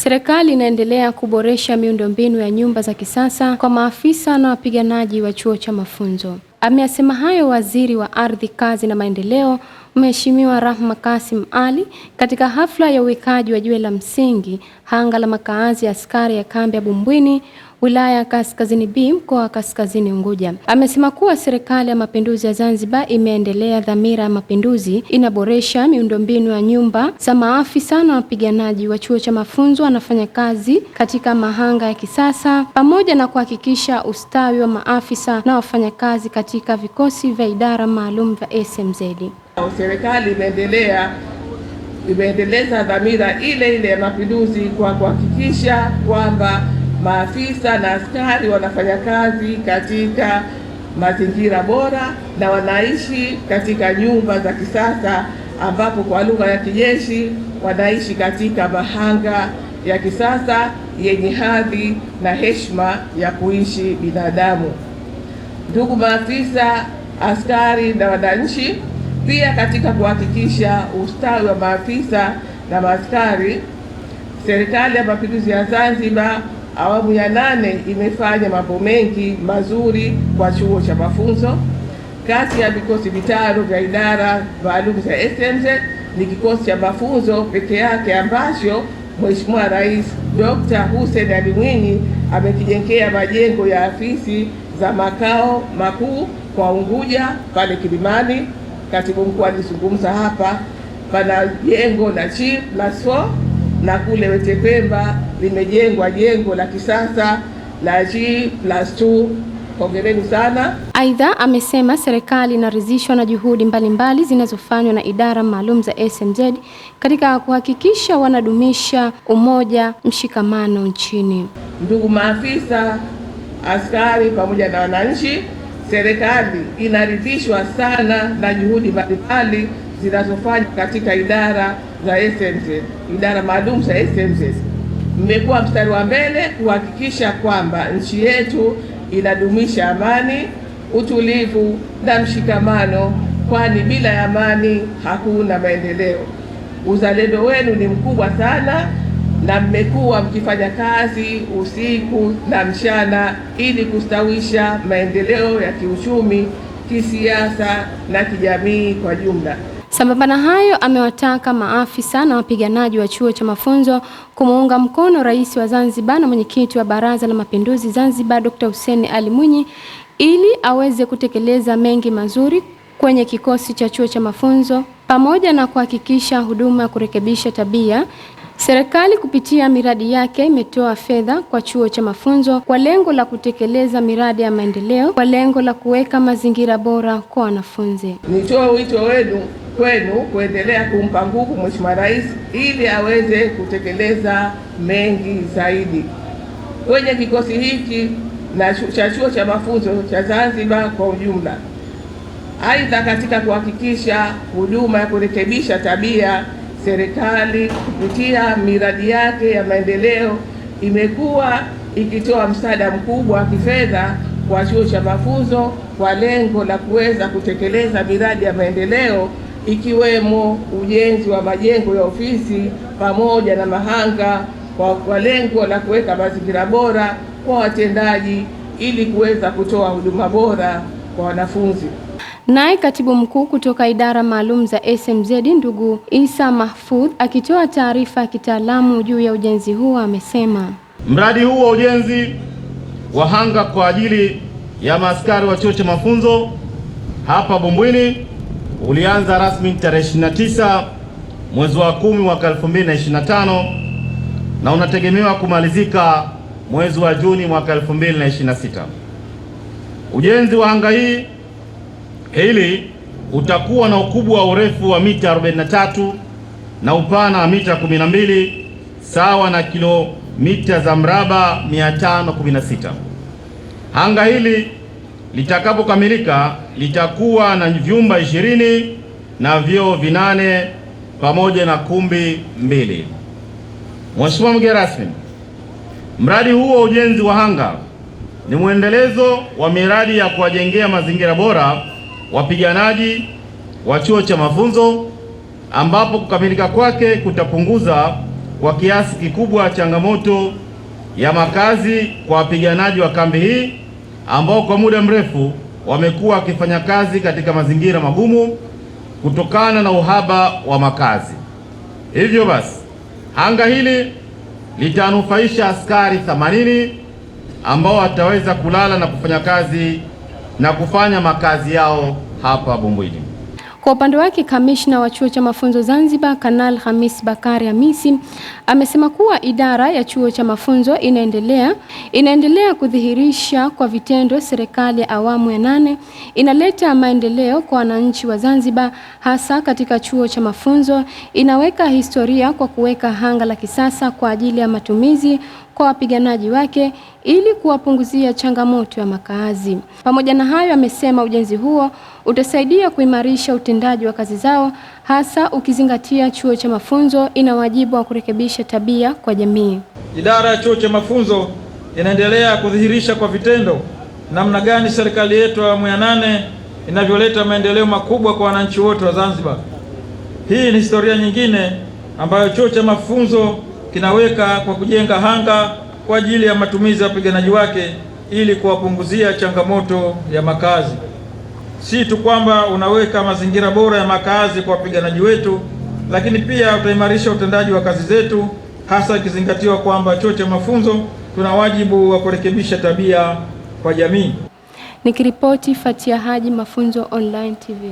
Serikali inaendelea kuboresha miundombinu ya nyumba za kisasa kwa maafisa na wapiganaji wa chuo cha mafunzo. Ameyasema hayo Waziri wa Ardhi, Kazi na Maendeleo, Mheshimiwa Rahma Kasim Ali katika hafla ya uwekaji wa jiwe la msingi hanga la makaazi ya askari ya kambi ya Bumbwini, wilaya ya Kaskazini B, mkoa wa Kaskazini Unguja. Amesema kuwa Serikali ya Mapinduzi ya Zanzibar imeendelea dhamira ya mapinduzi, inaboresha miundombinu ya nyumba za maafisa na wapiganaji wa chuo cha mafunzo wanafanya kazi katika mahanga ya kisasa, pamoja na kuhakikisha ustawi wa maafisa na wafanyakazi katika vikosi vya idara maalum vya SMZ. Serikali imeendeleza dhamira ile ya mapinduzi kwa kuhakikisha kwamba maafisa na askari wanafanya kazi katika mazingira bora na wanaishi katika nyumba za kisasa, ambapo kwa lugha ya kijeshi wanaishi katika mahanga ya kisasa yenye hadhi na heshima ya kuishi binadamu. Ndugu maafisa, askari na wananchi, pia katika kuhakikisha ustawi wa maafisa na maaskari, Serikali ya Mapinduzi ya Zanzibar awamu ya 8 imefanya mambo mengi mazuri kwa chuo cha mafunzo. Kati ya vikosi vitano vya idara maalum za SMZ ni kikosi cha mafunzo peke yake ambacho Mheshimiwa Rais Dr. Hussein Ali Mwinyi amekijengea majengo ya afisi za makao makuu kwa Unguja pale Kilimani. Katibu mkuu alizungumza hapa, pana jengo la G+4 na kule Wete Pemba limejengwa jengo la kisasa la G+2. Hongereni sana. Aidha, amesema serikali inaridhishwa na juhudi mbalimbali zinazofanywa na idara maalum za SMZ katika kuhakikisha wanadumisha umoja, mshikamano nchini. Ndugu maafisa, askari pamoja na wananchi, serikali inaridhishwa sana na juhudi mbalimbali zinazofanywa katika idara za SMZ, idara maalum za SMZ. Mmekuwa mstari wa mbele kuhakikisha kwamba nchi yetu inadumisha amani, utulivu na mshikamano, kwani bila amani hakuna maendeleo. Uzalendo wenu ni mkubwa sana na mmekuwa mkifanya kazi usiku na mchana ili kustawisha maendeleo ya kiuchumi, kisiasa na kijamii kwa jumla. Sambamba na hayo, amewataka maafisa na wapiganaji wa chuo cha mafunzo kumuunga mkono Rais wa Zanzibar na Mwenyekiti wa Baraza la Mapinduzi Zanzibar Dr. Hussein Ali Mwinyi ili aweze kutekeleza mengi mazuri kwenye kikosi cha chuo cha mafunzo, pamoja na kuhakikisha huduma ya kurekebisha tabia. Serikali kupitia miradi yake imetoa fedha kwa chuo cha mafunzo kwa lengo la kutekeleza miradi ya maendeleo kwa lengo la kuweka mazingira bora kwa wanafunzi. Nitoe wito kwenu kuendelea kumpa nguvu Mheshimiwa Rais ili aweze kutekeleza mengi zaidi kwenye kikosi hiki na cha chuo cha mafunzo cha Zanzibar kwa ujumla. Aidha, katika kuhakikisha huduma ya kurekebisha tabia, serikali kupitia miradi yake ya maendeleo imekuwa ikitoa msaada mkubwa wa kifedha kwa chuo cha mafunzo kwa lengo la kuweza kutekeleza miradi ya maendeleo, ikiwemo ujenzi wa majengo ya ofisi pamoja na mahanga kwa lengo la kuweka mazingira bora kwa watendaji ili kuweza kutoa huduma bora kwa wanafunzi. Naye katibu mkuu kutoka idara maalum za SMZ ndugu Isa Mahfudh akitoa taarifa ya kitaalamu juu ya ujenzi huo amesema mradi huu wa ujenzi wa hanga kwa ajili ya maaskari wa chuo cha mafunzo hapa Bumbwini ulianza rasmi tarehe 29 mwezi wa 10 mwaka 2025 na unategemewa kumalizika mwezi wa Juni mwaka 2026. Ujenzi wa hanga hili utakuwa na ukubwa wa urefu wa mita 43 na upana wa mita 12 sawa na kilomita za mraba 516. Hanga hili litakapokamilika litakuwa na vyumba 20 na vyoo 8 pamoja na kumbi 2. Mheshimiwa mgeni rasmi, mradi huu wa ujenzi wa hanga ni mwendelezo wa miradi ya kuwajengea mazingira bora wapiganaji wa chuo cha mafunzo, ambapo kukamilika kwake kutapunguza kwa kiasi kikubwa changamoto ya makazi kwa wapiganaji wa kambi hii ambao kwa muda mrefu wamekuwa wakifanya kazi katika mazingira magumu kutokana na uhaba wa makazi. Hivyo basi, hanga hili litanufaisha askari 80 ambao wataweza kulala na kufanya kazi na kufanya makazi yao hapa Bumbwini. Kwa upande wake, kamishna wa chuo cha mafunzo Zanzibar, Kanali Hamis Bakari Hamisi, amesema kuwa idara ya chuo cha mafunzo inaendelea kudhihirisha kwa vitendo serikali ya awamu ya 8 inaleta maendeleo kwa wananchi wa Zanzibar, hasa katika chuo cha mafunzo. Inaweka historia kwa kuweka hanga la kisasa kwa ajili ya matumizi kwa wapiganaji wake ili kuwapunguzia changamoto ya makazi. Pamoja na hayo, amesema ujenzi huo utasaidia kuimarisha utendaji wa kazi zao, hasa ukizingatia chuo cha mafunzo ina wajibu wa kurekebisha tabia kwa jamii. Idara ya chuo cha mafunzo inaendelea kudhihirisha kwa vitendo namna gani serikali yetu ya awamu ya 8 inavyoleta maendeleo makubwa kwa wananchi wote wa Zanzibar. Hii ni historia nyingine ambayo chuo cha mafunzo kinaweka kwa kujenga hanga kwa ajili ya matumizi ya wapiganaji wake ili kuwapunguzia changamoto ya makazi. Si tu kwamba unaweka mazingira bora ya makazi kwa wapiganaji wetu, lakini pia utaimarisha utendaji wa kazi zetu, hasa ikizingatiwa kwamba chuo cha mafunzo tuna wajibu wa kurekebisha tabia kwa jamii. Nikiripoti Fatia Haji, Mafunzo Online TV.